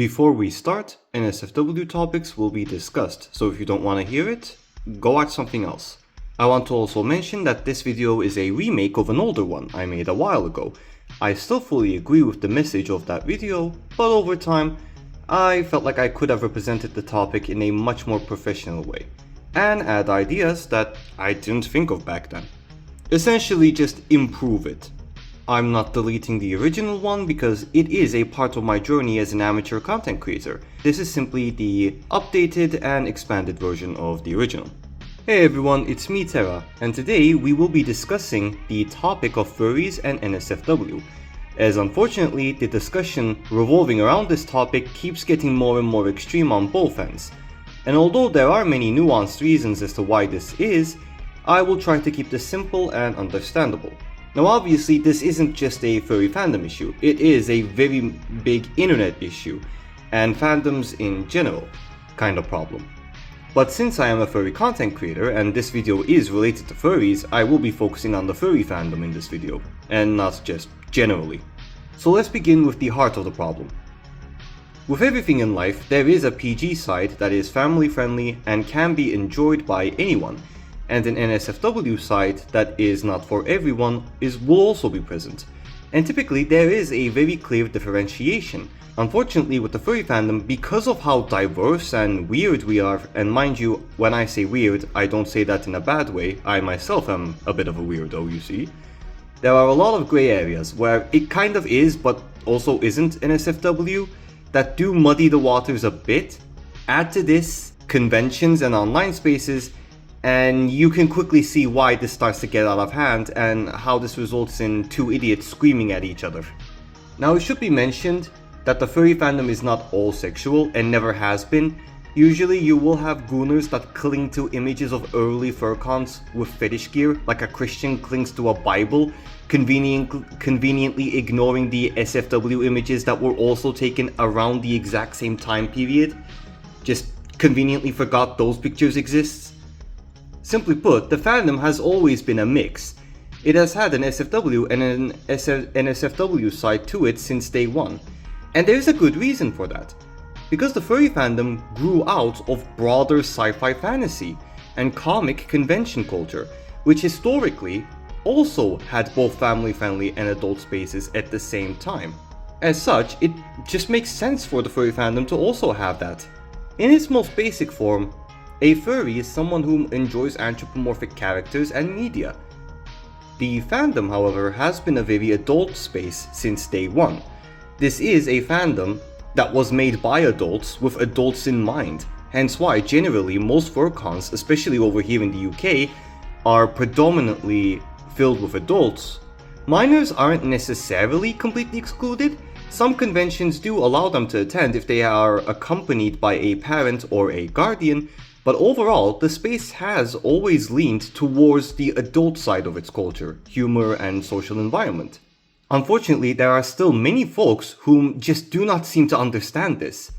Before we start, NSFW topics will be discussed, so if you don't want to hear it, go watch something else. I want to also mention that this video is a remake of an older one I made a while ago. I still fully agree with the message of that video, but over time, I felt like I could have represented the topic in a much more professional way, and add ideas that I didn't think of back then. Essentially just improve it. I'm not deleting the original one because it is a part of my journey as an amateur content creator. This is simply the updated and expanded version of the original. Hey everyone, it's me Terra, and today we will be discussing the topic of furries and NSFW, as unfortunately the discussion revolving around this topic keeps getting more and more extreme on both ends. And although there are many nuanced reasons as to why this is, I will try to keep this simple and understandable. Now obviously this isn't just a furry fandom issue, it is a very big internet issue, and fandoms in general kind of problem. But since I am a furry content creator and this video is related to furries, I will be focusing on the furry fandom in this video, and not just generally. So let's begin with the heart of the problem. With everything in life, there is a PG side that is family friendly and can be enjoyed by anyone, and an NSFW side that is not for everyone will also be present. And typically there is a very clear differentiation. Unfortunately with the furry fandom, because of how diverse and weird we are, and mind you, when I say weird, I don't say that in a bad way, I myself am a bit of a weirdo, you see. There are a lot of grey areas where it kind of is but also isn't NSFW that do muddy the waters a bit. Add to this conventions and online spaces, and you can quickly see why this starts to get out of hand and how this results in two idiots screaming at each other. Now it should be mentioned that the furry fandom is not all sexual and never has been. Usually you will have gooners that cling to images of early furcons with fetish gear, like a Christian clings to a Bible, conveniently ignoring the SFW images that were also taken around the exact same time period. Just conveniently forgot those pictures exist. Simply put, the fandom has always been a mix. It has had an SFW and an NSFW side to it since day one. And there's a good reason for that. Because the furry fandom grew out of broader sci-fi fantasy and comic convention culture, which historically also had both family-friendly and adult spaces at the same time. As such, it just makes sense for the furry fandom to also have that. In its most basic form, a furry is someone who enjoys anthropomorphic characters and media. The fandom, however, has been a very adult space since day one. This is a fandom that was made by adults with adults in mind, hence why generally most furcons, especially over here in the UK, are predominantly filled with adults. Minors aren't necessarily completely excluded. Some conventions do allow them to attend if they are accompanied by a parent or a guardian, but overall, the space has always leaned towards the adult side of its culture, humor, and social environment. Unfortunately, there are still many folks whom just do not seem to understand this.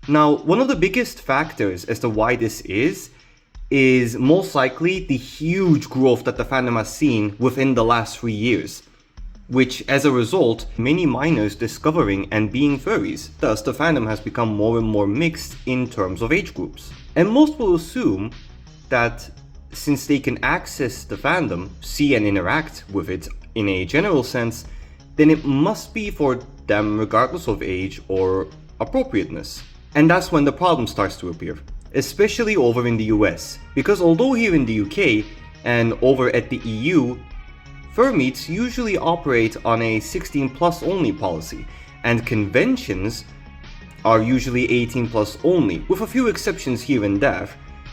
Now, one of the biggest factors as to why this is most likely the huge growth that the fandom has seen within the last 3 years, which as a result, many minors discovering and being furries. Thus, the fandom has become more and more mixed in terms of age groups. And most will assume that since they can access the fandom, see and interact with it in a general sense, then it must be for them regardless of age or appropriateness. And that's when the problem starts to appear, especially over in the US, because although here in the UK and over at the EU, fur meets usually operate on a 16 plus only policy, and conventions are usually 18 plus only, with a few exceptions here and there.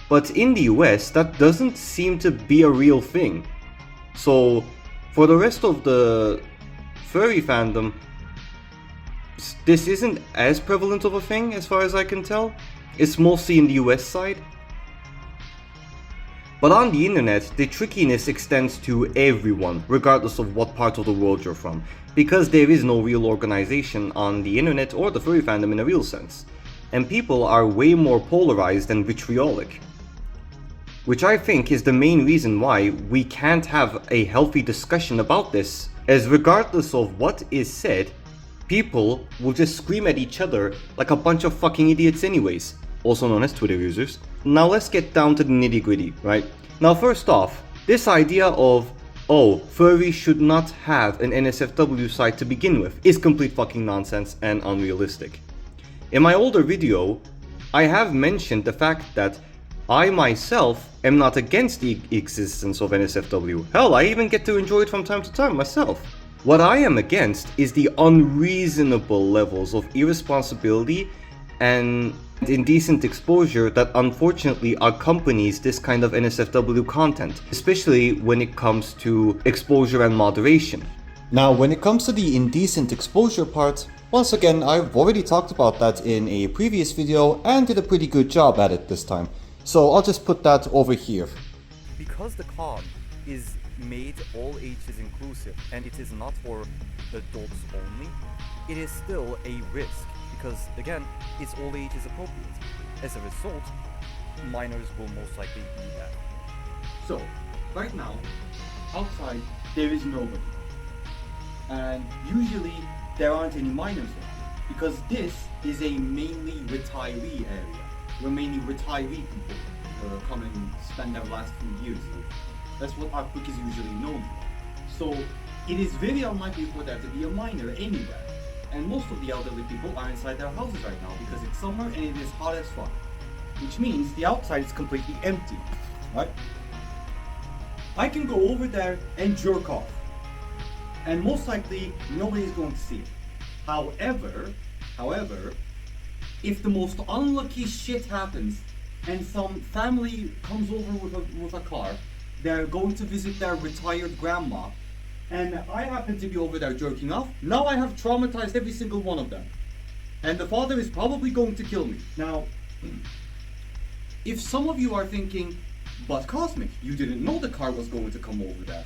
But in the US, that doesn't seem to be a real thing. So for the rest of the furry fandom, this isn't as prevalent of a thing as far as I can tell. It's mostly in the US side. But on the internet, the trickiness extends to everyone, regardless of what part of the world you're from, because there is no real organization on the internet or the furry fandom in a real sense, and people are way more polarized and vitriolic. Which I think is the main reason why we can't have a healthy discussion about this, as regardless of what is said, people will just scream at each other like a bunch of fucking idiots anyways, also known as Twitter users. Now let's get down to the nitty gritty, right? Now first off, this idea of, oh, furries should not have an NSFW site to begin with is complete fucking nonsense and unrealistic. In my older video, I have mentioned the fact that I myself am not against the existence of NSFW. Hell, I even get to enjoy it from time to time myself. What I am against is the unreasonable levels of irresponsibility and indecent exposure that unfortunately accompanies this kind of NSFW content, especially when it comes to exposure and moderation. Now, when it comes to the indecent exposure part, once again, I've already talked about that in a previous video and did a pretty good job at it this time. So I'll just put that over here. Because the con is made all ages inclusive and it is not for adults only, it is still a risk because, again, it's all ages appropriate. As a result, minors will most likely be that. So, right now, outside, there is nobody. And usually, there aren't any minors there, because this is a mainly retiree area, where mainly retiree people come and spend their last few years here. That's what Akbuk is usually known for. So, it is very unlikely for there to be a minor anywhere. And most of the elderly people are inside their houses right now because it's summer and it is hot as fuck. Which means the outside is completely empty, right? I can go over there and jerk off. And most likely, nobody's going to see it. However, if the most unlucky shit happens and some family comes over with a car, they're going to visit their retired grandma, and I happen to be over there jerking off, now I have traumatized every single one of them. And the father is probably going to kill me. Now, if some of you are thinking, but Cosmic, you didn't know the car was going to come over there.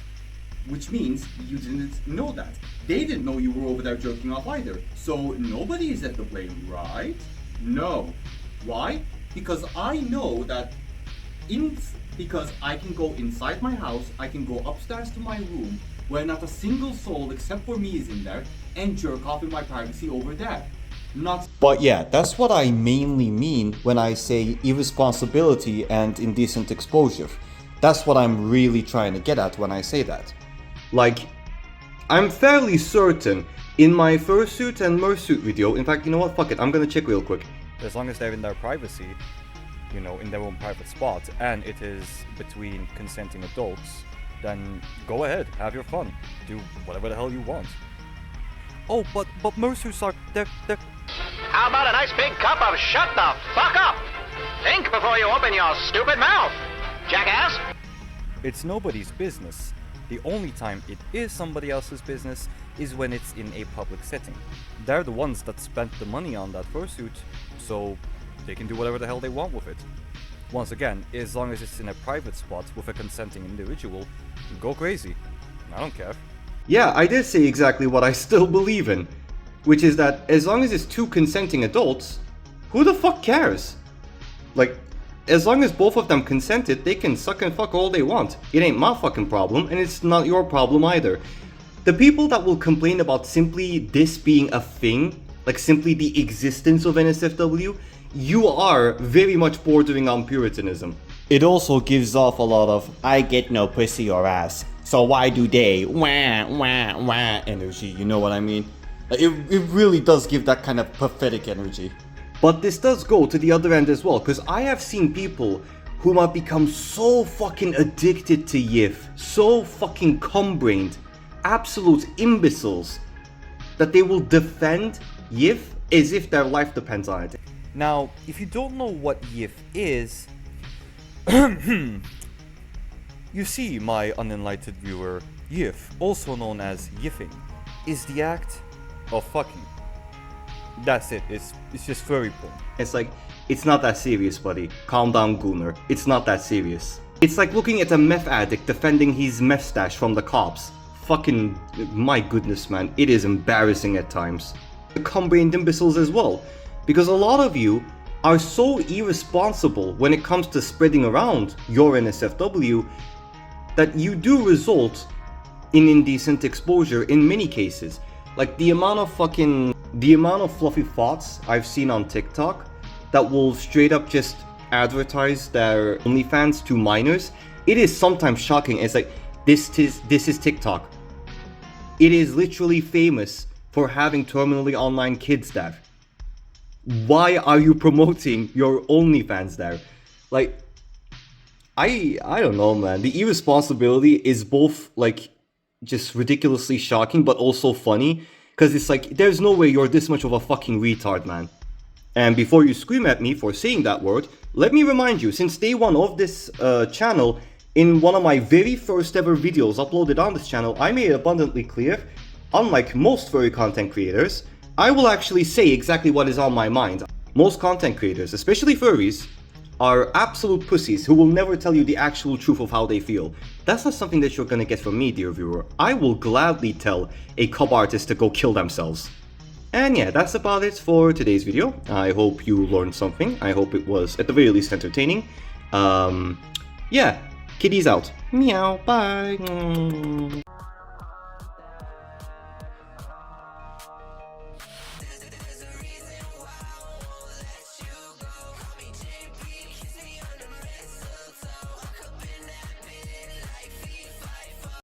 Which means you didn't know that. They didn't know you were over there jerking off either. So nobody is at the blame, right? No. Why? Because I know that because I can go inside my house, I can go upstairs to my room, where not a single soul except for me is in there, and jerk off in my privacy over there. But yeah, that's what I mainly mean when I say irresponsibility and indecent exposure. That's what I'm really trying to get at when I say that. Like, I'm fairly certain in my fursuit and mersuit video, in fact, you know what, fuck it, I'm gonna check real quick. As long as they're in their privacy, you know, in their own private spot, and it is between consenting adults, then go ahead, have your fun, do whatever the hell you want. Oh, but mersuits are, they're... How about a nice big cup of shut the fuck up? Think before you open your stupid mouth, jackass! It's nobody's business. The only time it is somebody else's business is when it's in a public setting. They're the ones that spent the money on that fursuit, so they can do whatever the hell they want with it. Once again, as long as it's in a private spot with a consenting individual, go crazy. I don't care. Yeah, I did say exactly what I still believe in, which is that as long as it's two consenting adults, who the fuck cares? Like, as long as both of them consented, they can suck and fuck all they want. It ain't my fucking problem, and it's not your problem either. The people that will complain about simply this being a thing, like simply the existence of NSFW, you are very much bordering on puritanism. It also gives off a lot of, I get no pussy or ass, so why do they, wah, wah, wah energy, you know what I mean? It really does give that kind of pathetic energy. But this does go to the other end as well, because I have seen people who have become so fucking addicted to YIF, so fucking cum-brained, absolute imbeciles, that they will defend YIF as if their life depends on it. Now, if you don't know what YIF is, you see, my unenlightened viewer, YIF, also known as yiffing, is the act of fucking. That's it, it's just furry porn. It's like, it's not that serious, buddy. Calm down, Gooner. It's not that serious. It's like looking at a meth addict defending his meth stash from the cops. Fucking, my goodness, man, it is embarrassing at times. The cum-brained imbeciles as well, because a lot of you are so irresponsible when it comes to spreading around your NSFW that you do result in indecent exposure in many cases. Like the amount of fluffy thoughts I've seen on TikTok that will straight up just advertise their OnlyFans to minors, it is sometimes shocking. It's like, this is TikTok. It is literally famous for having terminally online kids there. Why are you promoting your OnlyFans there? Like, I don't know, man. The irresponsibility is both like just ridiculously shocking, but also funny, because it's like, there's no way you're this much of a fucking retard, man. And before you scream at me for saying that word, let me remind you, since day one of this channel, in one of my very first ever videos uploaded on this channel, I made it abundantly clear, unlike most furry content creators, I will actually say exactly what is on my mind. Most content creators, especially furries, are absolute pussies who will never tell you the actual truth of how they feel. That's not something that you're gonna get from me, dear viewer. I will gladly tell a cub artist to go kill themselves. And yeah, that's about it for today's video. I hope you learned something. I hope it was at the very least entertaining. Yeah, kitties out. Meow, bye.